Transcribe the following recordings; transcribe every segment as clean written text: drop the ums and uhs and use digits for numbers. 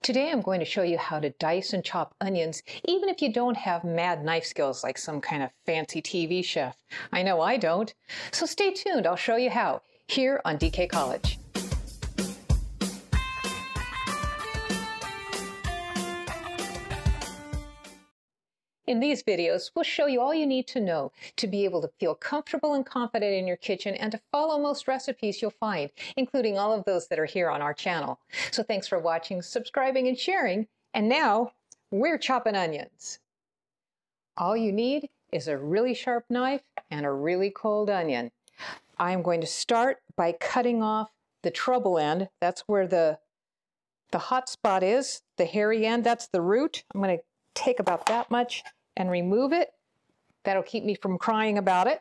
Today I'm going to show you how to dice and chop onions, even if you don't have mad knife skills like some kind of fancy TV chef. I know I don't. So stay tuned, I'll show you how, here on DK College. In these videos, we'll show you all you need to know to be able to feel comfortable and confident in your kitchen and to follow most recipes you'll find, including all of those that are here on our channel. So thanks for watching, subscribing, and sharing. And now, we're chopping onions. All you need is a really sharp knife and a really cold onion. I'm going to start by cutting off the trouble end. That's where the hot spot is, the hairy end. That's the root. I'm going to take about that much and remove it. That'll keep me from crying about it.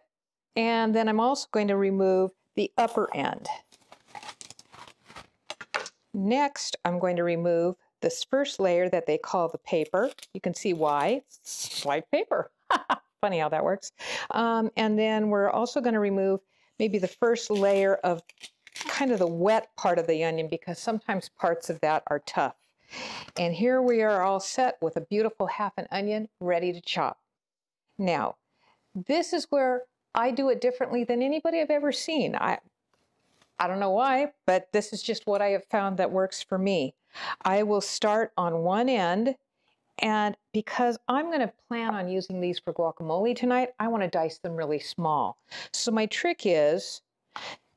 And then I'm also going to remove the upper end. Next, I'm going to remove this first layer that they call the paper. You can see why. It's like paper. Funny how that works. And then we're also going to remove maybe the first layer of kind of the wet part of the onion, because sometimes parts of that are tough. And here we are all set with a beautiful half an onion ready to chop. Now, this is where I do it differently than anybody I've ever seen. I don't know why, but this is just what I have found that works for me. I will start on one end, and because I'm going to plan on using these for guacamole tonight, I want to dice them really small. So my trick is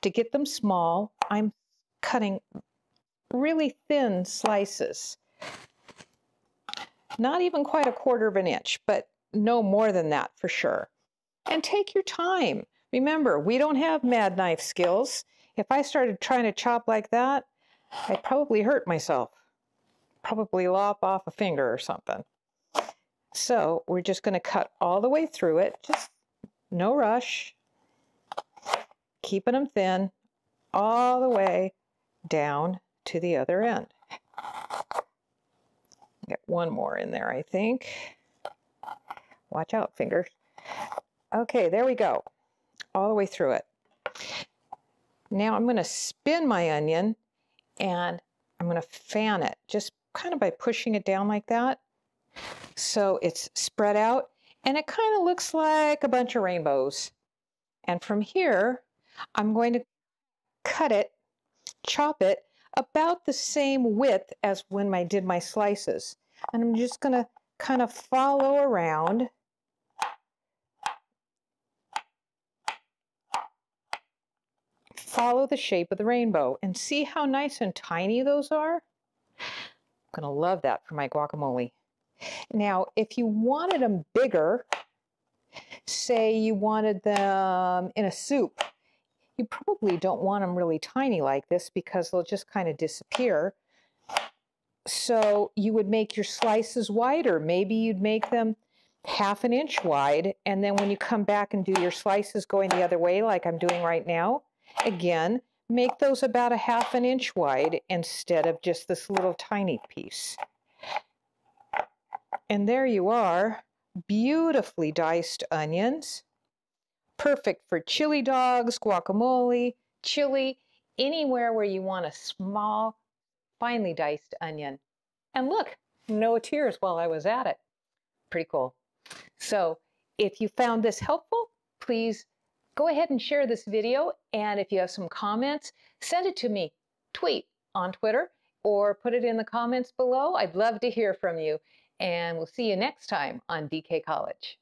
to get them small, I'm cutting really thin slices. Not even quite a quarter of an inch, but no more than that for sure. And take your time. Remember, we don't have mad knife skills. If I started trying to chop like that, I'd probably hurt myself. Probably lop off a finger or something. So we're just going to cut all the way through it. Just no rush. Keeping them thin all the way down to the other end. Get one more in there, I think. Watch out, fingers. Okay, there we go. All the way through it. Now I'm going to spin my onion and I'm going to fan it, just kind of by pushing it down like that. So it's spread out and it kind of looks like a bunch of rainbows. And from here, I'm going to cut it, chop it, about the same width as when I did my slices. And I'm just going to kind of follow around. Follow the shape of the rainbow and see how nice and tiny those are. I'm going to love that for my guacamole. Now, if you wanted them bigger, say you wanted them in a soup, you probably don't want them really tiny like this because they'll just kind of disappear. So you would make your slices wider. Maybe you'd make them half an inch wide, and then when you come back and do your slices going the other way like I'm doing right now, again, make those about a half an inch wide instead of just this little tiny piece. And there you are, beautifully diced onions. Perfect for chili dogs, guacamole, chili, anywhere where you want a small, finely diced onion. And look, no tears while I was at it. Pretty cool. So if you found this helpful, please go ahead and share this video. And if you have some comments, send it to me. Tweet on Twitter or put it in the comments below. I'd love to hear from you. And we'll see you next time on DK College.